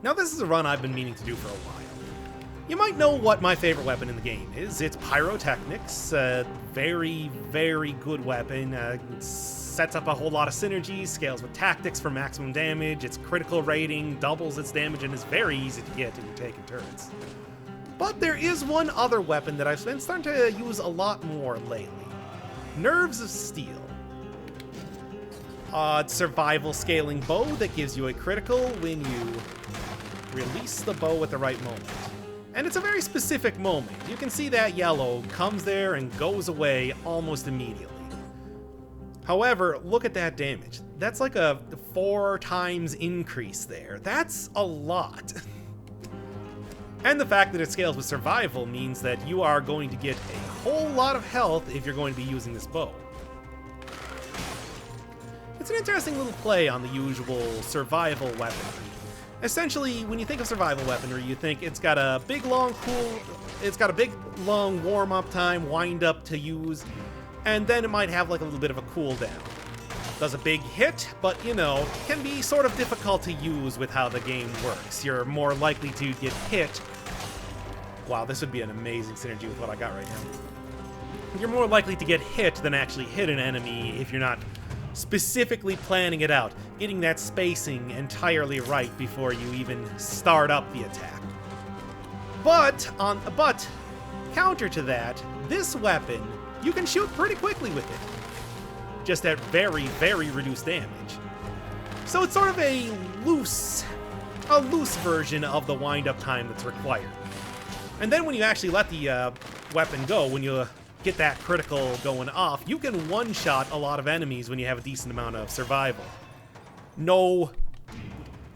Now this is a run I've been meaning to do for a while. You might know what my favorite weapon in the game is. It's Pyrotechnics, a very, very good weapon. Sets up a whole lot of synergy, scales with tactics for maximum damage, its critical rating doubles its damage, and is very easy to get if you're taking turrets. But there is one other weapon that I've been starting to use a lot more lately. Nerves of Steel. Survival scaling bow that gives you a critical when you release the bow at the right moment. And it's a very specific moment. You can see that yellow comes there and goes away almost immediately. However, look at that damage. That's like a 4 times increase there. That's a lot. And the fact that it scales with survival means that you are going to get a whole lot of health if you're going to be using this bow. It's an interesting little play on the usual survival weaponry. Essentially, when you think of survival weaponry, you think it's got a big long warm-up time, wind-up to use, and then it might have like a little bit of a cooldown. Does a big hit, but you know, can be sort of difficult to use with how the game works. You're more likely to get hit. Wow, this would be an amazing synergy with what I got right now. You're more likely to get hit than actually hit an enemy if you're not specifically planning it out, getting that spacing entirely right before you even start up the attack. But counter to that, this weapon, you can shoot pretty quickly with it, just at very, very reduced damage. So it's sort of a loose version of the wind-up time that's required. And then when you actually let the weapon go, when you get that critical going off, you can one-shot a lot of enemies when you have a decent amount of survival. No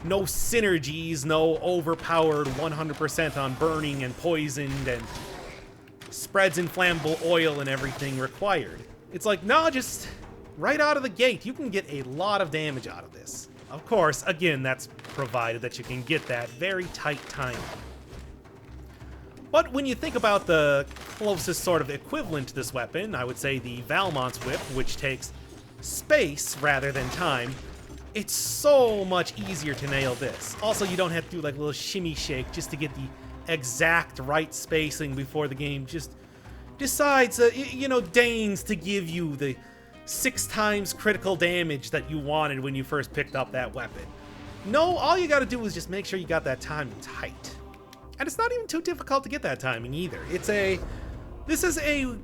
synergies, no overpowered 100% on burning and poisoned and spreads inflammable oil and everything required. It's like, no, just right out of the gate, you can get a lot of damage out of this. Of course, again, that's provided that you can get that very tight timing. But when you think about the closest sort of equivalent to this weapon, I would say the Valmont's Whip, which takes space rather than time, it's so much easier to nail this. Also, you don't have to do like a little shimmy shake just to get the exact right spacing before the game just decides, deigns to give you the 6 times critical damage that you wanted when you first picked up that weapon. No, all you gotta do is just make sure you got that timing tight. And it's not even too difficult to get that timing either. This is a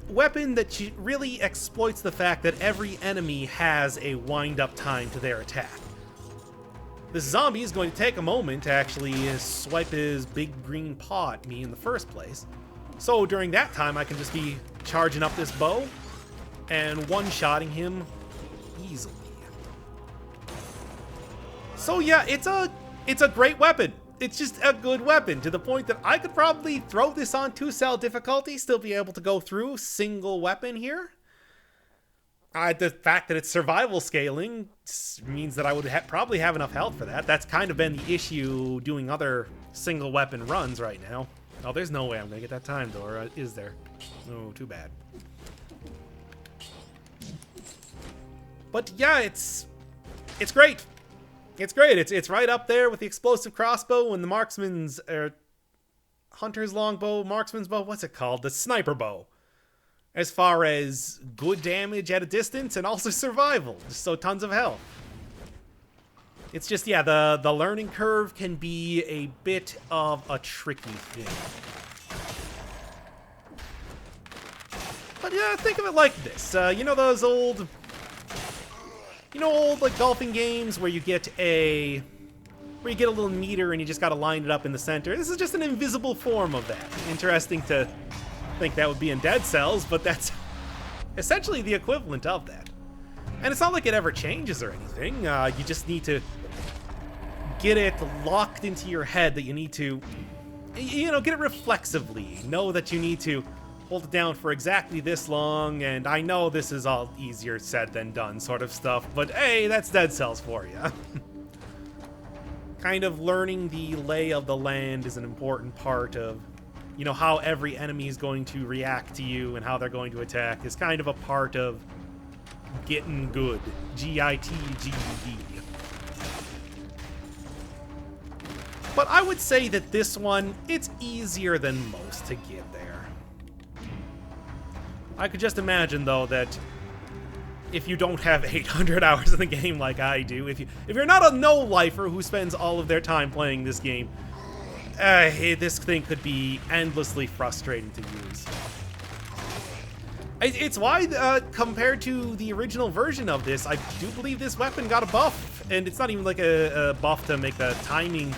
weapon that really exploits the fact that every enemy has a wind-up time to their attack. This zombie is going to take a moment to actually swipe his big green paw at me in the first place. So during that time, I can just be charging up this bow and one-shotting him easily. So yeah, it's a great weapon. It's just a good weapon, to the point that I could probably throw this on 2-cell difficulty, still be able to go through single weapon here. The fact that it's survival scaling means that I would probably have enough health for that. That's kind of been the issue doing other single weapon runs right now. Oh, there's no way I'm going to get that timed, or is there? Oh, too bad. But yeah, it's great. It's great. It's right up there with the explosive crossbow and the marksman's hunter's longbow, marksman's bow. What's it called? The sniper bow. As far as good damage at a distance and also survival, just so tons of health. It's just, yeah, the learning curve can be a bit of a tricky thing. But yeah, think of it like this. Those old like golfing games where you get a little meter and you just gotta line it up in the center. This is just an invisible form of that. Interesting to think that would be in Dead Cells, but that's essentially the equivalent of that. And it's not like it ever changes or anything. You just need to get it locked into your head that you need to, get it reflexively. Know that you need to hold it down for exactly this long, and I know this is all easier said than done sort of stuff, but hey, that's Dead Cells for you. Kind of learning the lay of the land is an important part of, how every enemy is going to react to you and how they're going to attack is kind of a part of getting good. G-I-T-G-E-D. But I would say that this one, it's easier than most to get there. I could just imagine, though, that if you don't have 800 hours in the game like I do, if you're not a no-lifer who spends all of their time playing this game, this thing could be endlessly frustrating to use. It's why, compared to the original version of this, I do believe this weapon got a buff. And it's not even like a buff to make the timing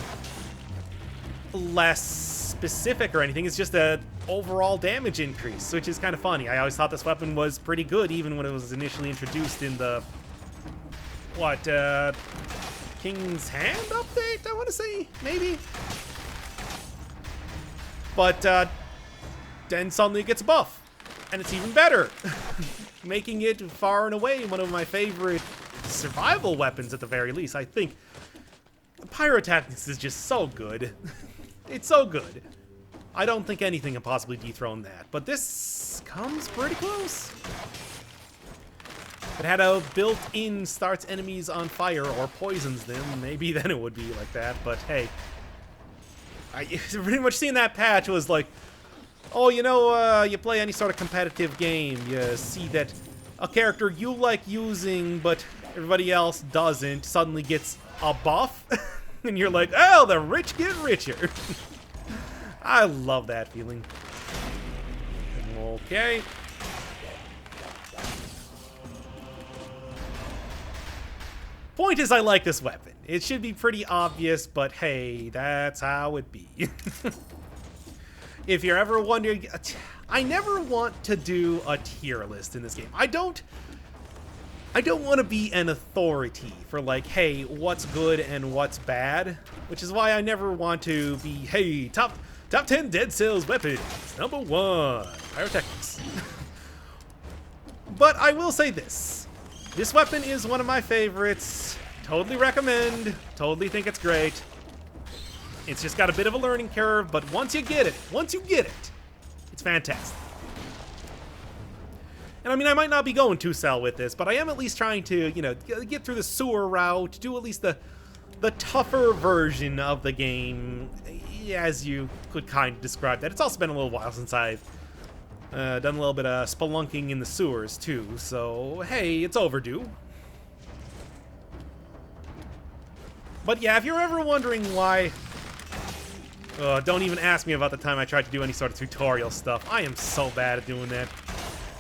less specific or anything. It's just a overall damage increase, which is kind of funny. I always thought this weapon was pretty good, even when it was initially introduced in the, King's Hand update, I want to say, maybe? But, then suddenly it gets a buff. And it's even better, making it far and away one of my favorite survival weapons at the very least. I think Pyrotactics is just so good. It's so good. I don't think anything can possibly dethrone that, but this comes pretty close. If it had a built-in starts enemies on fire or poisons them, maybe then it would be like that, but hey. Pretty much seeing that patch was like, oh, you know, you play any sort of competitive game, you see that a character you like using, but everybody else doesn't, suddenly gets a buff, and you're like, oh, the rich get richer. I love that feeling. Okay. Point is, I like this weapon. It should be pretty obvious, but hey, that's how it be. If you're ever wondering, I never want to do a tier list in this game. I don't want to be an authority for like, hey, what's good and what's bad, which is why I never want to be, hey, top 10 Dead Cells weapons, number 1, Pyrotactics. But I will say this. This weapon is one of my favorites. Totally recommend. Totally think it's great. It's just got a bit of a learning curve, but once you get it, it's fantastic. And I mean, I might not be going 2-cell with this, but I am at least trying to, you know, get through the sewer route, do at least the tougher version of the game, as you could kind of describe that. It's also been a little while since I've done a little bit of spelunking in the sewers, too, so hey, it's overdue. But yeah, if you're ever wondering why... don't even ask me about the time I tried to do any sort of tutorial stuff. I am so bad at doing that.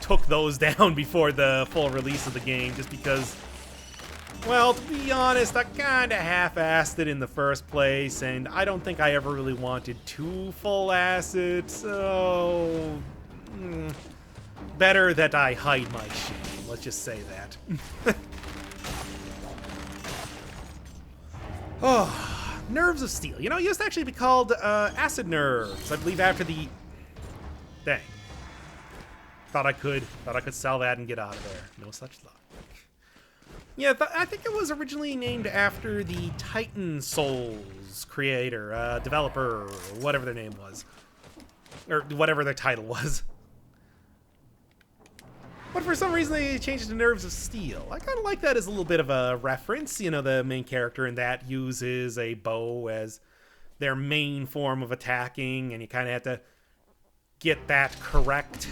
Took those down before the full release of the game just because, well, to be honest, I kind of half-assed it in the first place, and I don't think I ever really wanted to full-ass it, so... better that I hide my shame, let's just say that. Oh, Nerves of Steel. You know, it used to actually be called Acid Nerves, I believe, after the... Dang. Thought I could sell that and get out of there. No such luck. Yeah, I think it was originally named after the Titan Souls creator, developer, or whatever their name was. Or whatever their title was. But for some reason they changed it to Nerves of Steel. I kind of like that as a little bit of a reference. You know, the main character in that uses a bow as their main form of attacking, and you kind of have to get that correct.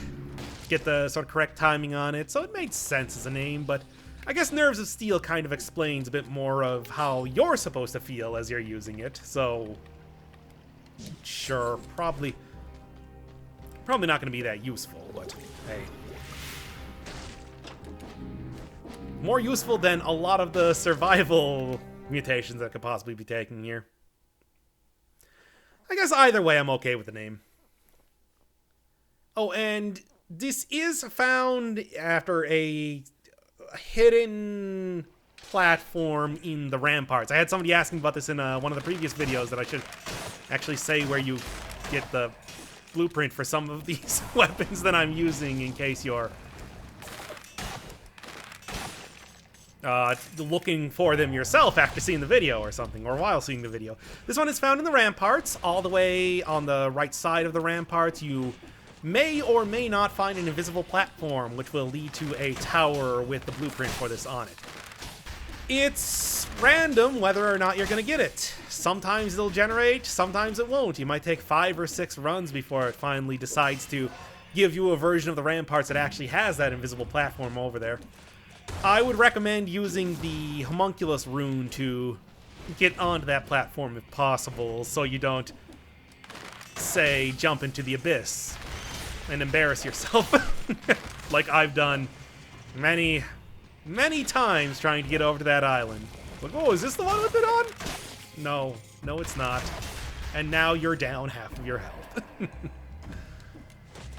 Get the sort of correct timing on it. So it made sense as a name, but I guess Nerves of Steel kind of explains a bit more of how you're supposed to feel as you're using it. So, sure, probably not going to be that useful, but hey. More useful than a lot of the survival mutations that could possibly be taken here. I guess either way, I'm okay with the name. Oh, and this is found after a hidden platform in the ramparts. I had somebody asking about this in one of the previous videos, that I should actually say where you get the blueprint for some of these weapons that I'm using, in case you're looking for them yourself after seeing the video or something, or while seeing the video. This one is found in the ramparts, all the way on the right side of the ramparts. You may or may not find an invisible platform, which will lead to a tower with the blueprint for this on it. It's random whether or not you're going to get it. Sometimes it'll generate, sometimes it won't. You might take 5 or 6 runs before it finally decides to give you a version of the ramparts that actually has that invisible platform over there. I would recommend using the homunculus rune to get onto that platform if possible, so you don't, say, jump into the abyss and embarrass yourself like I've done many times trying to get over to that island. Like, oh, is this the one with it on? No, it's not. And now you're down half of your health.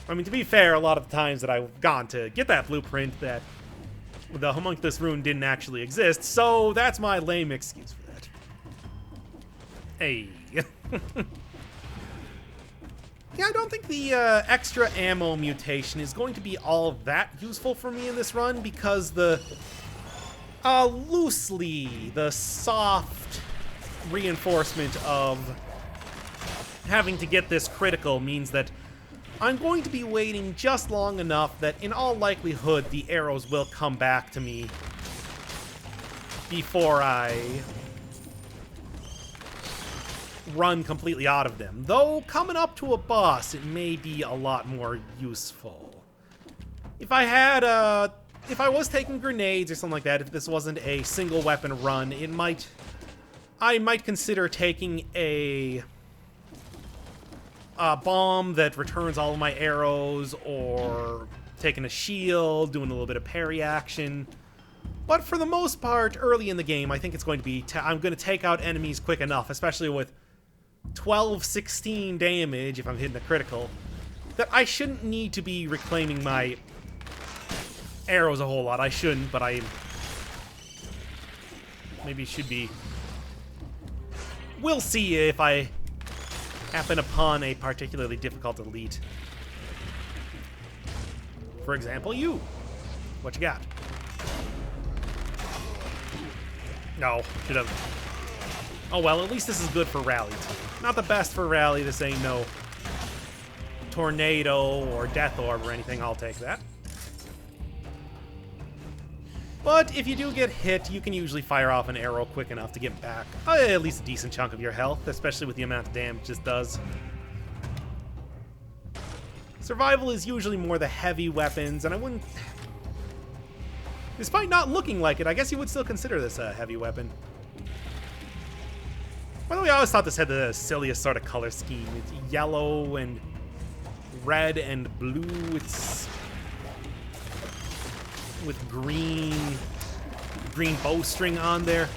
I mean, to be fair, a lot of the times that I've gone to get that blueprint, that the homunculus rune didn't actually exist, so that's my lame excuse for that. Hey. Yeah, I don't think the extra ammo mutation is going to be all that useful for me in this run, because the loosely, the soft reinforcement of having to get this critical means that I'm going to be waiting just long enough that in all likelihood the arrows will come back to me before I run completely out of them. Though, coming up to a boss, it may be a lot more useful. If I had, if I was taking grenades or something like that, if this wasn't a single weapon run, I might consider taking a bomb that returns all of my arrows, or taking a shield, doing a little bit of parry action. But for the most part, early in the game, I think it's going to be, I'm going to take out enemies quick enough, especially with 12-16 damage, if I'm hitting a critical, that I shouldn't need to be reclaiming my arrows a whole lot. I shouldn't, but I maybe should be. We'll see if I happen upon a particularly difficult elite. For example, you. What you got? No, should have. Oh well, at least this is good for rally too. Not the best for rally, this ain't no tornado or death orb or anything, I'll take that. But if you do get hit, you can usually fire off an arrow quick enough to get back at least a decent chunk of your health, especially with the amount of damage this does. Survival is usually more the heavy weapons, and I wouldn't... Despite not looking like it, I guess you would still consider this a heavy weapon. By the way, I always thought this had the silliest sort of color scheme. It's yellow and red and blue. It's with green bowstring on there.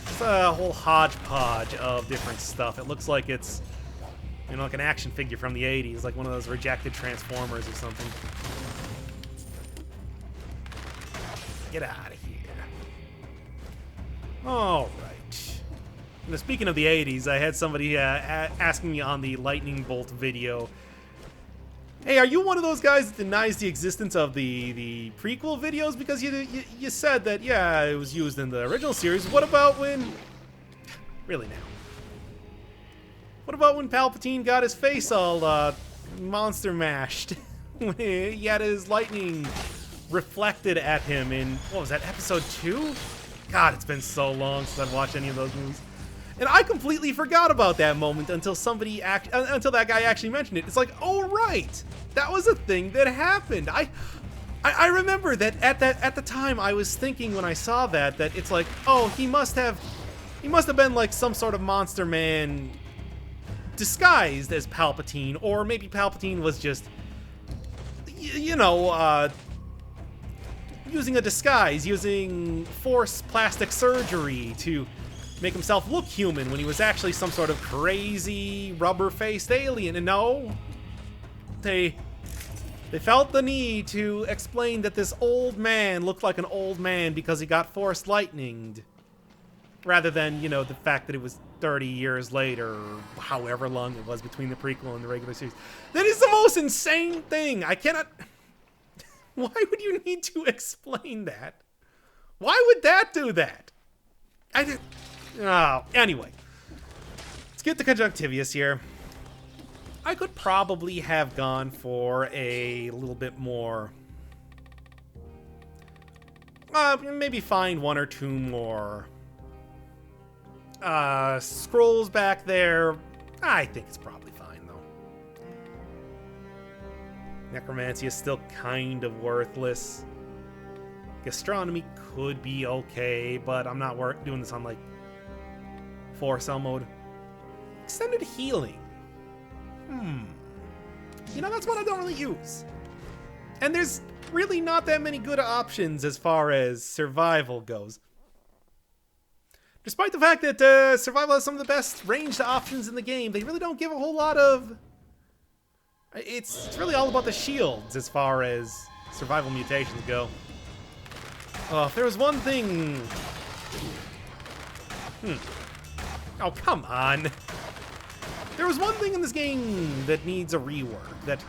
It's a whole hodgepodge of different stuff. It looks like it's, you know, like an action figure from the 80s, like one of those rejected Transformers or something. Get out of here. All right. Now, speaking of the 80s, I had somebody asking me on the Lightning Bolt video, hey, are you one of those guys that denies the existence of the prequel videos? Because you said that, yeah, it was used in the original series. What about when... Really now. What about when Palpatine got his face all monster mashed? When he had his lightning reflected at him in, what was that, episode 2? God, it's been so long since I've watched any of those movies. And I completely forgot about that moment until until that guy actually mentioned it. It's like, oh right, that was a thing that happened. I remember that at the time I was thinking when I saw that it's like, oh, he must have been like some sort of monster man disguised as Palpatine, or maybe Palpatine was just, you know, using a disguise, using Force plastic surgery to make himself look human when he was actually some sort of crazy rubber-faced alien. And no, they felt the need to explain that this old man looked like an old man because he got Force lightninged, rather than, you know, the fact that it was 30 years later, or however long it was between the prequel and the regular series. That is the most insane thing. I cannot... Why would you need to explain that? Why would that do that? Oh, anyway. Let's get the Conjunctivius here. I could probably have gone for a little bit more... Maybe find one or two more scrolls back there. I think it's probably fine, though. Necromancy is still kind of worthless. Gastronomy could be okay, but I'm not doing this on, like, 4-cell mode. Extended healing. You know, that's what I don't really use. And there's really not that many good options as far as survival goes. Despite the fact that survival has some of the best ranged options in the game, they really don't give a whole lot of... It's really all about the shields as far as survival mutations go. Oh, if there was one thing... Oh, come on. There was one thing in this game that needs a rework, that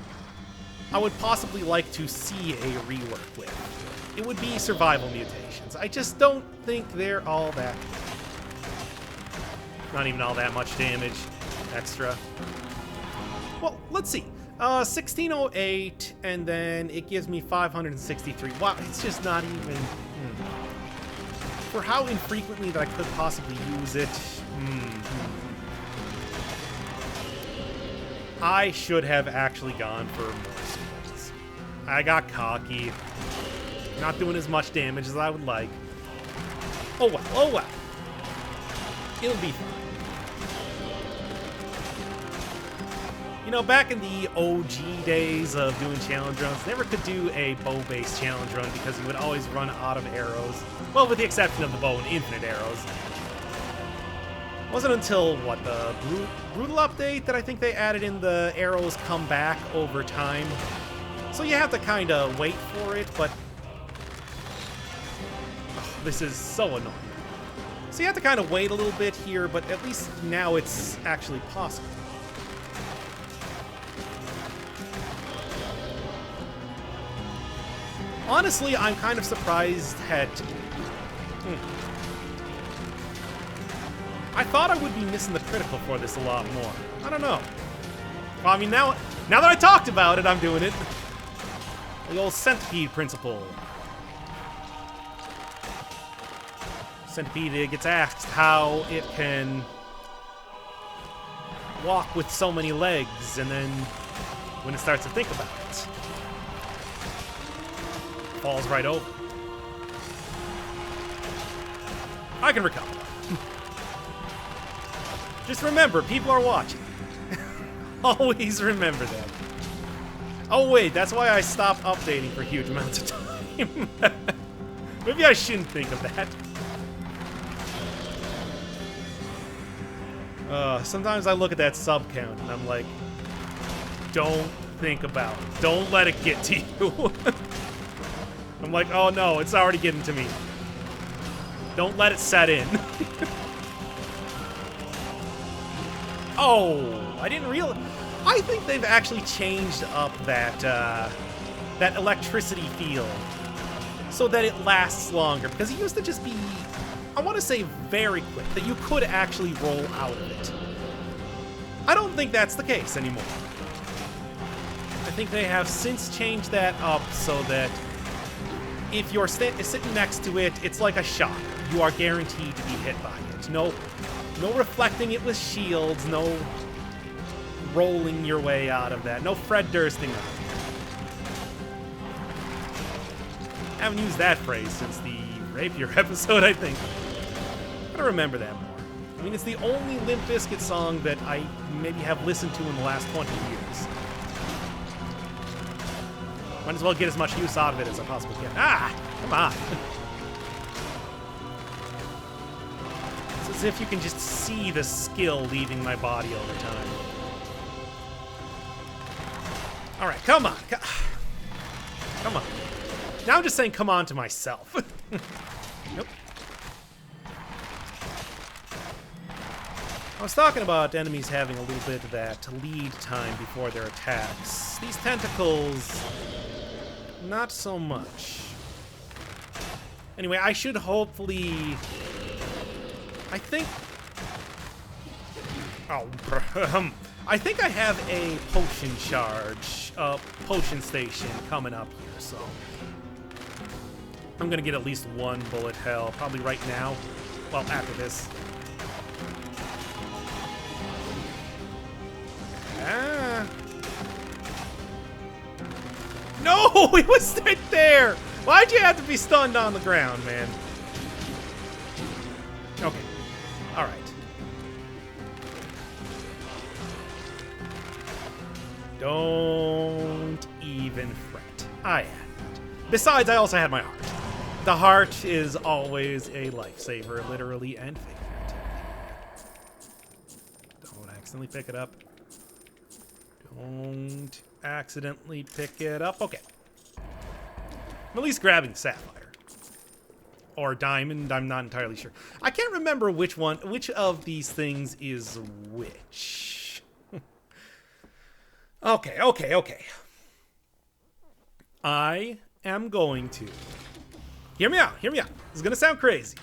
I would possibly like to see a rework with. It would be survival mutations. I just don't think they're all that... Not even all that much damage extra. Well, let's see. 1608, and then it gives me 563. Wow, it's just not even... For how infrequently that I could possibly use it... I should have actually gone for more skills. I got cocky. Not doing as much damage as I would like. Oh well, oh well. It'll be fine. You know, back in the OG days of doing challenge runs, never could do a bow-based challenge run because you would always run out of arrows. Well, with the exception of the bow and infinite arrows. It wasn't until, what, the Brutal update that I think they added in the arrows come back over time. So you have to kind of wait for it, but... Oh, this is so annoying. So you have to kind of wait a little bit here, but at least now it's actually possible. Honestly, I'm kind of surprised at... I thought I would be missing the critical for this a lot more. I don't know. Well, I mean, now that I talked about it, I'm doing it. The old centipede principle. Centipede gets asked how it can walk with so many legs, and then when it starts to think about it, falls right over. I can recover. Just remember, people are watching. Always remember that. Oh wait, that's why I stopped updating for huge amounts of time. Maybe I shouldn't think of that. Sometimes I look at that sub count and I'm like, don't think about it. Don't let it get to you. I'm like, oh no, it's already getting to me. Don't let it set in. Oh, I didn't realize. I think they've actually changed up that that electricity field so that it lasts longer, because it used to just be, I want to say, very quick, that you could actually roll out of it. I don't think that's the case anymore. I think they have since changed that up so that if you're sitting next to it, it's like a shot. You are guaranteed to be hit by it. No reflecting it with shields, no rolling your way out of that, no Fred Dursting up. I haven't used that phrase since the Rapier episode, I think. Gotta remember that more. I mean, it's the only Limp Bizkit song that I maybe have listened to in the last 20 years. Might as well get as much use out of it as I possibly can. Ah! Come on! It's as if you can just see the skill leaving my body all the time. Alright, come on! Come on. Now I'm just saying come on to myself. Nope. I was talking about enemies having a little bit of that lead time before their attacks. These tentacles, not so much. Anyway, I should hopefully... I think... Oh, I think I have a potion charge, potion station coming up here, so... I'm gonna get at least one bullet hell, probably right now. Well, after this. Ah. No, he was right there. Why'd you have to be stunned on the ground, man? Okay. All right. Don't even fret. I had it. Besides, I also had my heart. The heart is always a lifesaver, literally and figuratively. Don't accidentally pick it up. Don't accidentally pick it up. Okay. I'm at least grabbing sapphire. Or diamond, I'm not entirely sure. I can't remember which of these things is which. Okay. I am going to... Hear me out. This is going to sound crazy.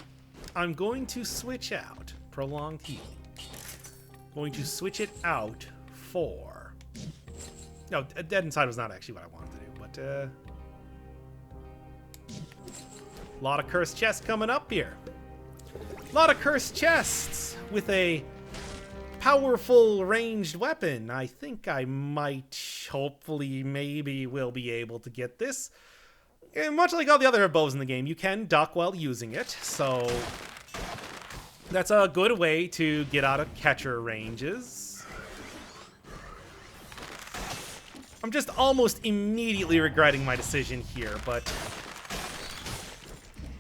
I'm going to switch out prolonged healing. Going to switch it out for... No, Dead Inside was not actually what I wanted to do, but... a lot of cursed chests coming up here. A lot of cursed chests with a powerful ranged weapon. I think I might, hopefully, maybe will be able to get this. And much like all the other bows in the game, you can duck while using it, so that's a good way to get out of catcher ranges. I'm just almost immediately regretting my decision here, but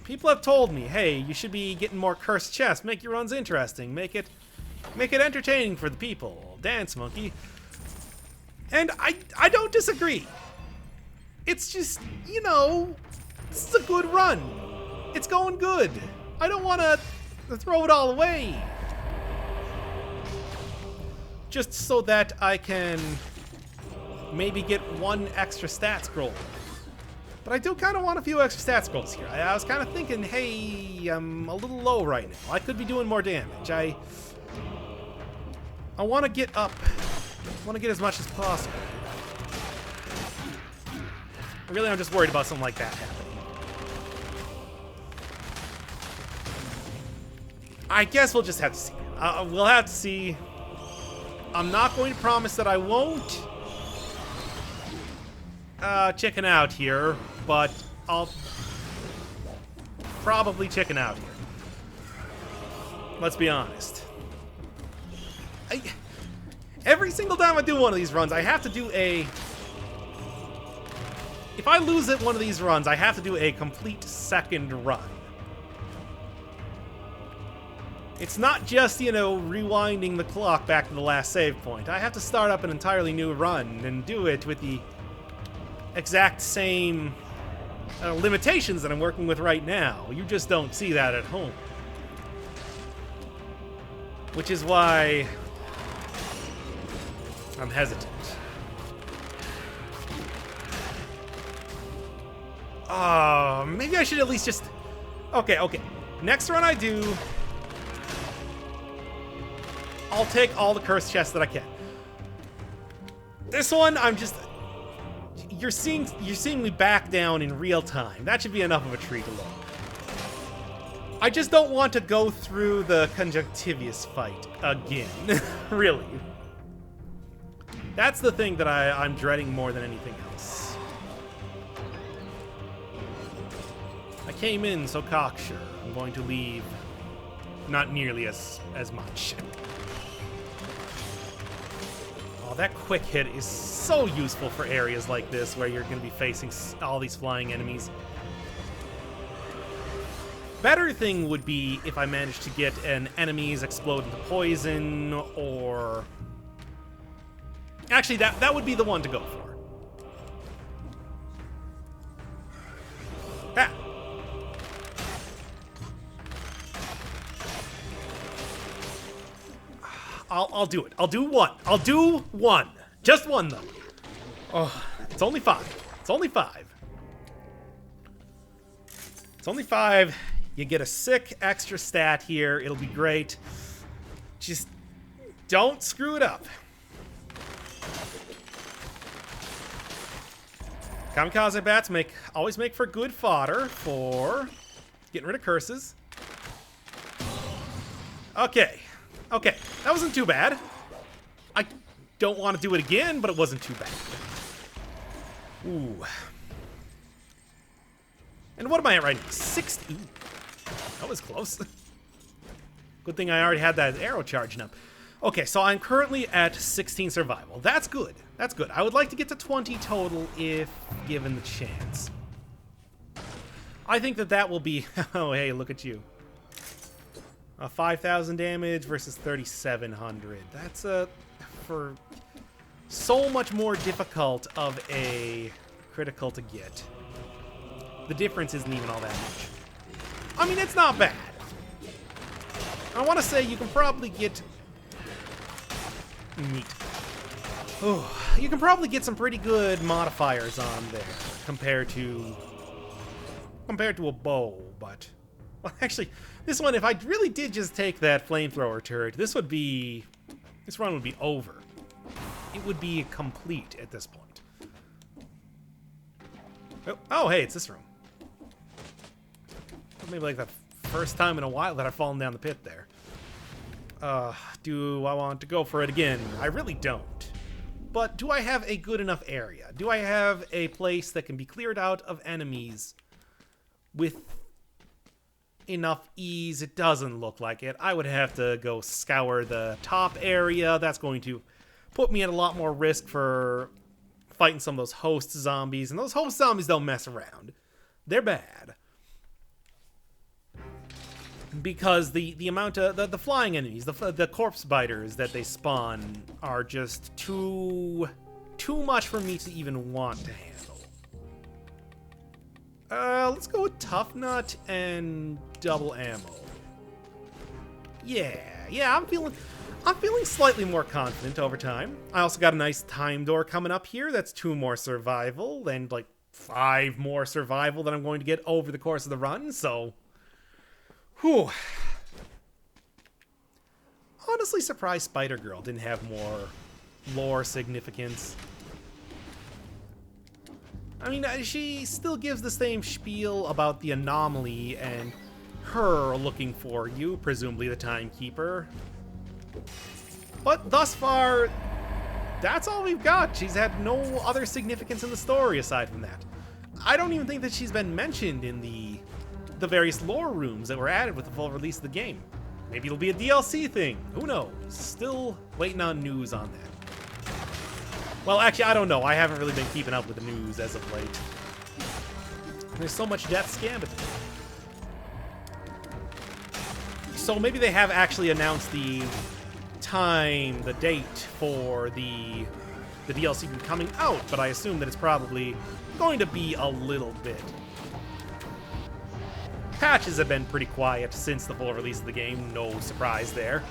people have told me, hey, you should be getting more cursed chests, make your runs interesting, make it entertaining for the people. Dance, monkey. And I don't disagree. It's just, you know, this is a good run. It's going good. I don't want to throw it all away. Just so that I can maybe get one extra stat scroll. But I do kind of want a few extra stat scrolls here. I was kind of thinking, hey, I'm a little low right now. I could be doing more damage. I want to get up. I want to get as much as possible. Really, I'm just worried about something like that happening. I guess we'll just have to see. We'll have to see. I'm not going to promise that I won't chicken out here, but I'll probably chicken out here. Let's be honest. Every single time I do one of these runs, I have to do a... If I lose at one of these runs, I have to do a complete second run. It's not just, you know, rewinding the clock back to the last save point. I have to start up an entirely new run and do it with the exact same limitations that I'm working with right now. You just don't see that at home. Which is why I'm hesitant. Maybe I should at least just... Okay. Next run I do, I'll take all the cursed chests that I can. This one, I'm just... You're seeing me back down in real time. That should be enough of a treat alone. I just don't want to go through the conjunctivius fight again. Really. That's the thing that I'm dreading more than anything else. I came in so cocksure. I'm going to leave not nearly as much. Oh, that quick hit is so useful for areas like this where you're going to be facing all these flying enemies. Better thing would be if I managed to get an enemies explode into poison, or... Actually, that would be the one to go for. Ah. I'll do it. I'll do one. I'll do one. Just one, though. Oh, it's only 5. It's only 5. It's only 5. You get a sick extra stat here. It'll be great. Just don't screw it up. Kamikaze bats always make for good fodder for getting rid of curses. Okay. Okay. That wasn't too bad. I don't want to do it again, but it wasn't too bad. Ooh. And what am I at right now? 60. Ooh. That was close. Good thing I already had that arrow charging up. Okay, so I'm currently at 16 survival. That's good. That's good. I would like to get to 20 total if given the chance. I think that will be... Oh, hey, look at you. 5,000 damage versus 3,700. That's for so much more difficult of a critical to get. The difference isn't even all that much. I mean, it's not bad. I want to say you can probably get... Neat. Oh, you can probably get some pretty good modifiers on there compared to a bow, but... Well, actually, this one, if I really did just take that flamethrower turret, this run would be over. It would be complete at this point. Oh, hey, it's this room. Maybe like the first time in a while that I've fallen down the pit there. Do I want to go for it again? I really don't. But do I have a good enough area? Do I have a place that can be cleared out of enemies with enough ease? It doesn't look like it. I would have to go scour the top area. That's going to put me at a lot more risk for fighting some of those host zombies. And those host zombies don't mess around. They're bad. Because the amount of the flying enemies, the corpse biters that they spawn are just too much for me to even want to handle. Let's go with Tough Nut and double ammo. Yeah, I'm feeling slightly more confident over time. I also got a nice time door coming up here. That's 2 more survival and like 5 more survival that I'm going to get over the course of the run, so... Whew. Honestly surprised Spider-Girl didn't have more lore significance. I mean, she still gives the same spiel about the anomaly and her looking for you, presumably the Timekeeper. But thus far, that's all we've got. She's had no other significance in the story aside from that. I don't even think that she's been mentioned in the various lore rooms that were added with the full release of the game. Maybe it'll be a DLC thing. Who knows? Still waiting on news on that. Well, actually, I don't know. I haven't really been keeping up with the news as of late. There's so much death scammed. So maybe they have actually announced the time, the date for the DLC coming out, but I assume that it's probably going to be a little bit. Patches have been pretty quiet since the full release of the game, no surprise there.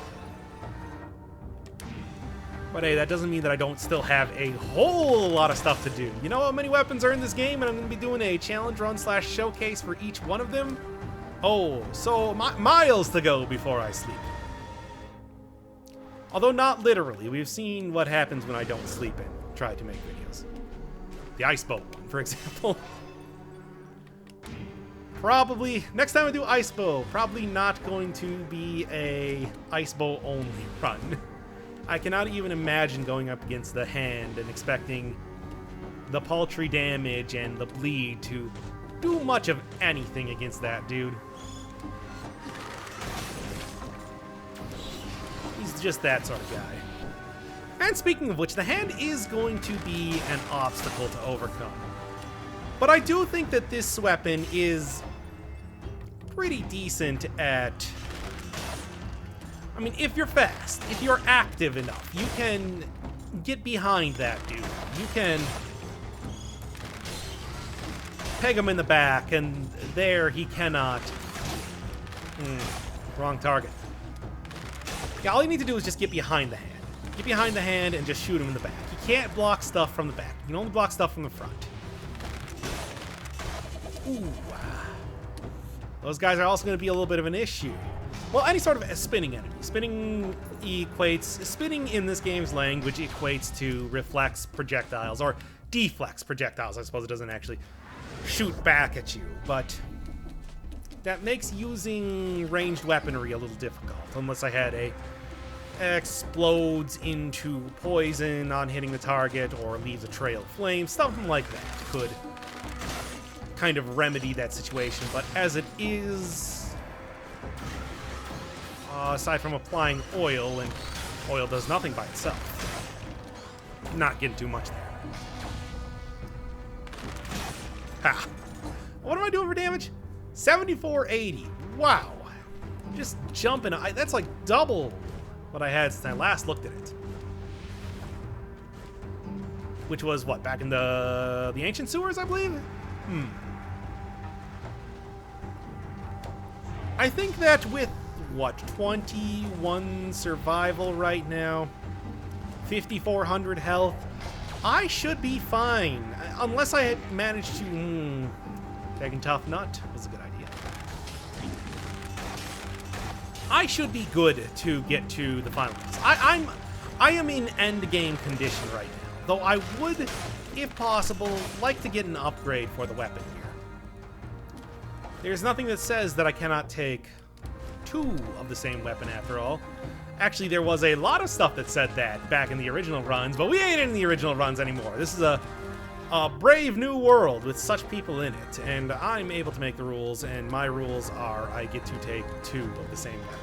But hey, that doesn't mean that I don't still have a whole lot of stuff to do. You know how many weapons are in this game, and I'm going to be doing a challenge run / showcase for each one of them? Oh, so miles to go before I sleep. Although not literally, we've seen what happens when I don't sleep and try to make videos. The ice boat one, for example. Probably, next time I do Ice Bow, probably not going to be a Ice Bow only run. I cannot even imagine going up against the hand and expecting the paltry damage and the bleed to do much of anything against that dude. He's just that sort of guy. And speaking of which, the hand is going to be an obstacle to overcome. But I do think that this weapon is pretty decent at... I mean, if you're fast, if you're active enough, you can get behind that dude. You can peg him in the back, and there he cannot... wrong target. Yeah, all you need to do is just get behind the hand. Get behind the hand and just shoot him in the back. You can't block stuff from the back. You can only block stuff from the front. Ooh. Those guys are also going to be a little bit of an issue. Well, any sort of a spinning enemy. Spinning in this game's language equates to reflex projectiles, or deflects projectiles. I suppose it doesn't actually shoot back at you, but that makes using ranged weaponry a little difficult, unless I had a explodes into poison on hitting the target or leaves a trail of flame. Something like that could kind of remedy that situation, but as it is, aside from applying oil, and oil does nothing by itself, not getting too much there. Ha! What am I doing for damage? 7480. Wow. Just jumping. That's like double what I had since I last looked at it. Which was what, back in the ancient sewers, I believe? I think that with what, 21 survival right now, 5,400 health, I should be fine. Unless I manage to taking Tough Nut was a good idea. I should be good to get to the final boss. I am in endgame condition right now, though I would, if possible, like to get an upgrade for the weapon here. There's nothing that says that I cannot take 2 of the same weapon after all. Actually, there was a lot of stuff that said that back in the original runs, but we ain't in the original runs anymore. This is a brave new world with such people in it, and I'm able to make the rules, and my rules are I get to take 2 of the same weapon.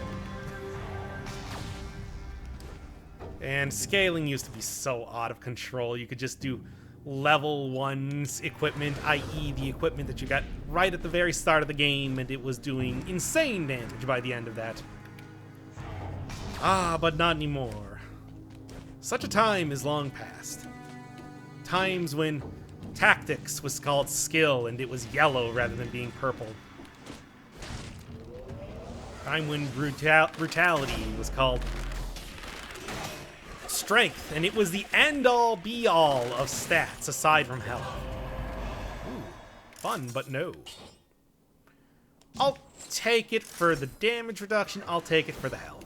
And scaling used to be so out of control. You could just do level 1's equipment, i.e. the equipment that you got right at the very start of the game, and it was doing insane damage by the end of that. But not anymore. Such a time is long past. Times when tactics was called skill and it was yellow rather than being purple. Time when brutality was called strength, and it was the end-all be-all of stats aside from health. Ooh, fun, but no. I'll take it for the damage reduction, I'll take it for the health.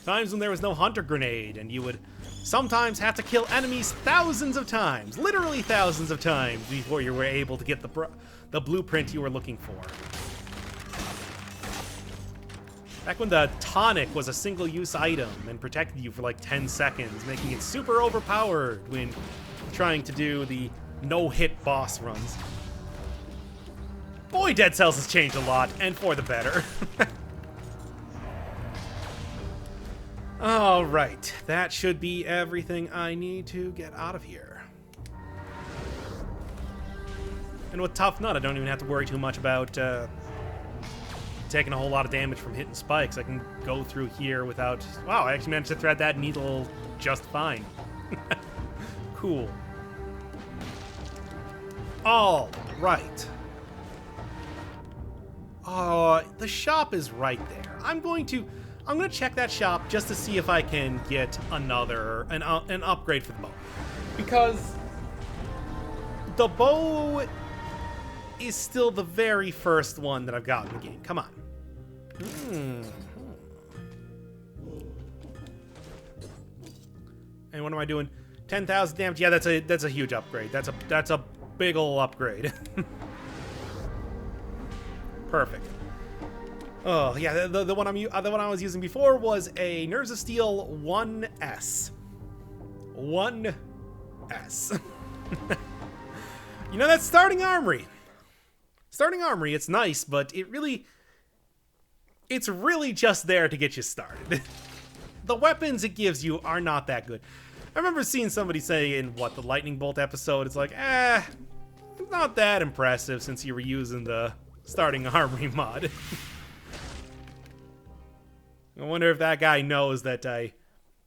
Times when there was no hunter grenade, and you would sometimes have to kill enemies thousands of times, literally thousands of times, before you were able to get the blueprint you were looking for. Back when the tonic was a single-use item and protected you for like 10 seconds, making it super overpowered when trying to do the no-hit boss runs. Boy, Dead Cells has changed a lot, and for the better. Alright, that should be everything I need to get out of here. And with Tough Nut, I don't even have to worry too much about taking a whole lot of damage from hitting spikes. I can go through here without... Wow, I actually managed to thread that needle just fine. Cool. All right. The shop is right there. I'm gonna check that shop just to see if I can get an upgrade for the bow. Because the bow is still the very first one that I've got in the game. Come on. And what am I doing? 10,000 damage. Yeah, that's a huge upgrade. That's a big ol' upgrade. Perfect. Oh yeah, the one I was using before was a Nerves of Steel 1S. 1S. You know, that's starting armory. Starting armory, it's nice, but it's really just there to get you started. The weapons it gives you are not that good. I remember seeing somebody say in the Lightning Bolt episode, it's like, it's not that impressive since you were using the starting armory mod. I wonder if that guy knows that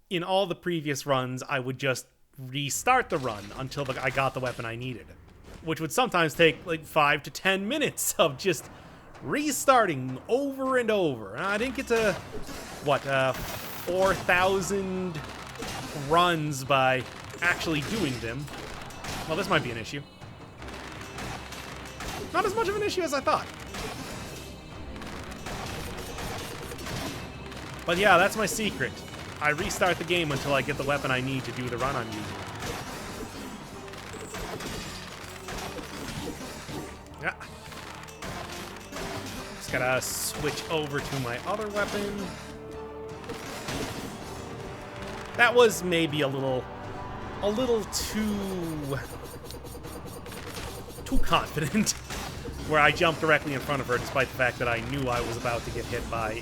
in all the previous runs, I would just restart the run until I got the weapon I needed. Which would sometimes take like 5 to 10 minutes of just restarting over and over. I didn't get to, 4,000 runs by actually doing them. Well, this might be an issue. Not as much of an issue as I thought. But yeah, that's my secret. I restart the game until I get the weapon I need to do the run I'm using. Yeah. Just gotta switch over to my other weapon. That was maybe a little too confident, where I jumped directly in front of her, despite the fact that I knew I was about to get hit by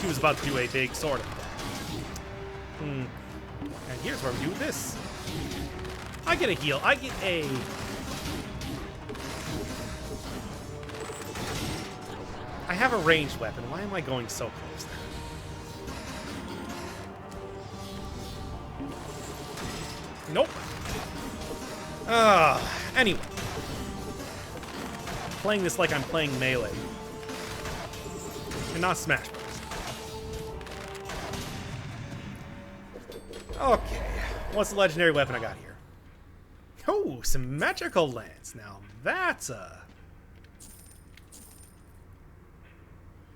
she was about to do a big sword attack. And here's where we do this. I get a heal. I get a... I have a ranged weapon. Why am I going so close now? Nope. Anyway. Playing this like I'm playing Melee. And not Smash Bros. Okay. What's the legendary weapon I got here? Oh, symmetrical lance. Now that's a...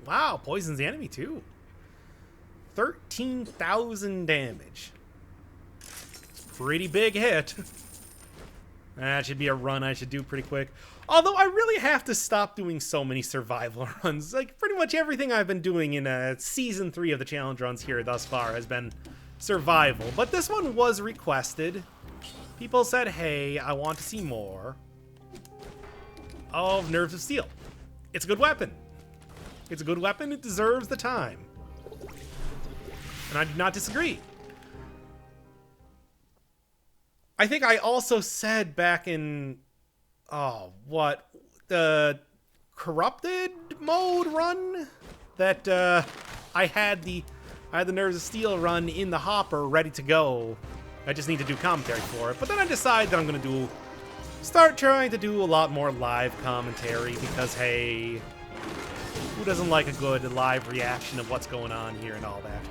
Wow, poisons the enemy too. 13,000 damage. Pretty big hit. That should be a run I should do pretty quick. Although I really have to stop doing so many survival runs. Like, pretty much everything I've been doing in Season 3 of the challenge runs here thus far has been survival. But this one was requested. People said, hey, I want to see more of Nerves of Steel. It's a good weapon. It's a good weapon. It deserves the time. And I do not disagree. I think I also said back in... Oh, what? The corrupted mode run? That I had the Nerves of Steel run in the hopper ready to go. I just need to do commentary for it. But then I decided that I'm going to start trying to do a lot more live commentary because, hey, who doesn't like a good live reaction of what's going on here and all that?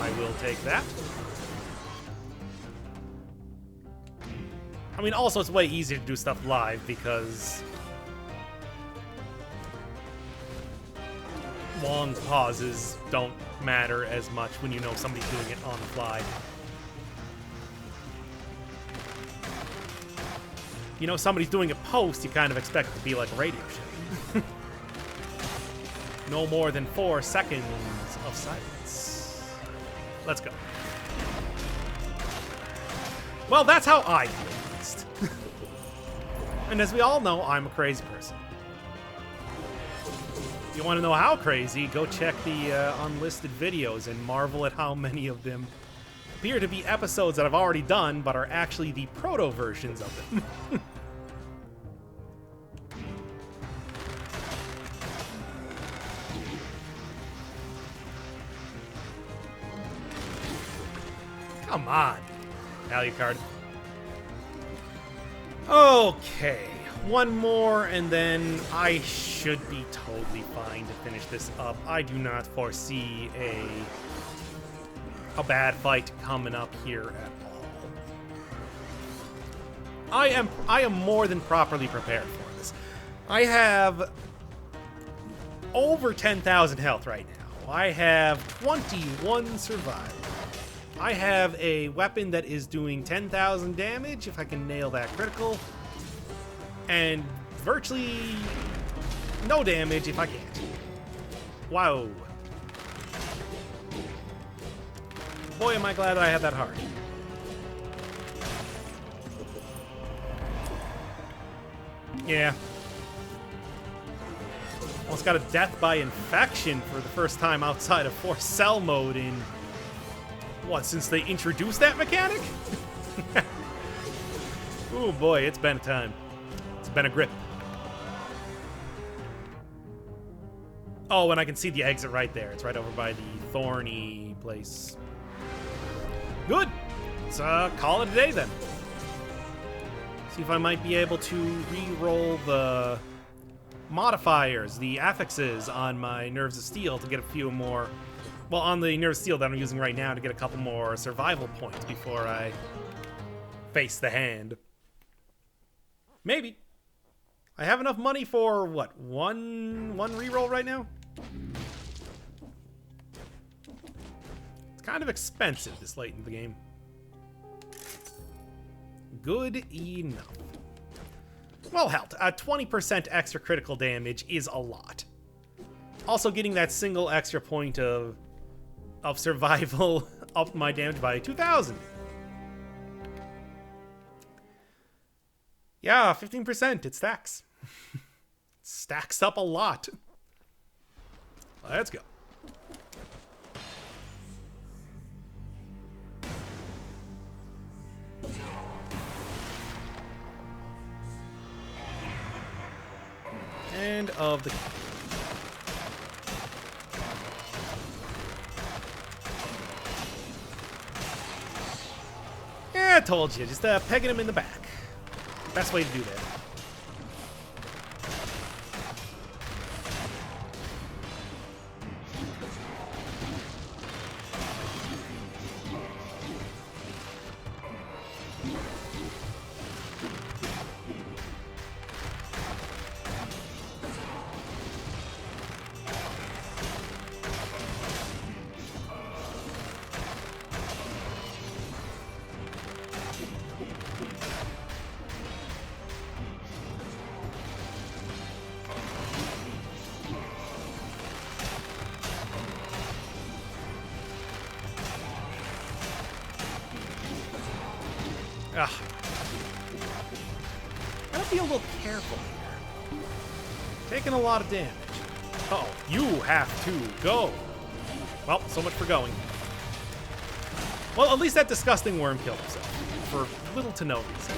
I will take that. I mean, also, it's way easier to do stuff live because long pauses don't matter as much when you know somebody's doing it on the fly. You know, somebody's doing a post, you kind of expect it to be like a radio show. No more than 4 seconds of silence. Let's go. Well, that's how I feel. And as we all know, I'm a crazy person. If you want to know how crazy, go check the unlisted videos and marvel at how many of them appear to be episodes that I've already done, but are actually the proto versions of them. Come on, Alucard. Okay, one more, and then I should be totally fine to finish this up. I do not foresee a bad fight coming up here at all. I am more than properly prepared for this. I have over 10,000 health right now. I have 21 survival. I have a weapon that is doing 10,000 damage if I can nail that critical, and virtually no damage if I can't. Wow. Boy, am I glad that I had that heart. Yeah. Almost got a death by infection for the first time outside of Force Cell mode in... What, since they introduced that mechanic? Oh boy, it's been a time. It's been a grip. Oh, and I can see the exit right there. It's right over by the thorny place. Good. Let's call it a day then. See if I might be able to re-roll the modifiers, the affixes on my Nerves of Steel to get a few more... Well, on the Nerve Steel that I'm using right now to get a couple more survival points before I face the hand. Maybe. I have enough money for, what, one reroll right now? It's kind of expensive this late in the game. Good enough. Well, hell, 20% extra critical damage is a lot. Also, getting that single extra point of survival upped my damage by 2,000. Yeah, 15%. It stacks. Stacks up a lot. Let's go. End of the... Yeah, I told you. Just pegging him in the back. Best way to do that. Ugh. Gotta be a little careful here. Taking a lot of damage. Uh-oh, you have to go. Well, so much for going. Well, at least that disgusting worm killed himself. For little to no reason.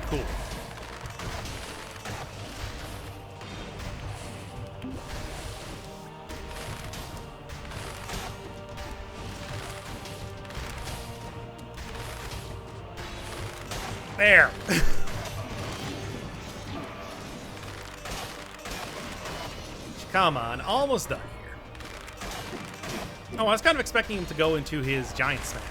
Cool. There. Come on, almost done here. Oh, I was kind of expecting him to go into his giant smash.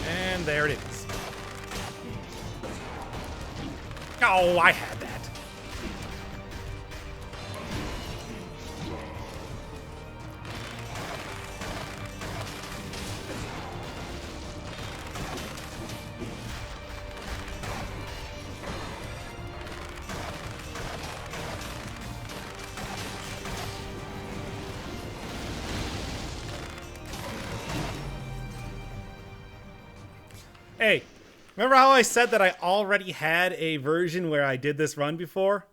And there it is. Oh, I had that. Hey, remember how I said that I already had a version where I did this run before?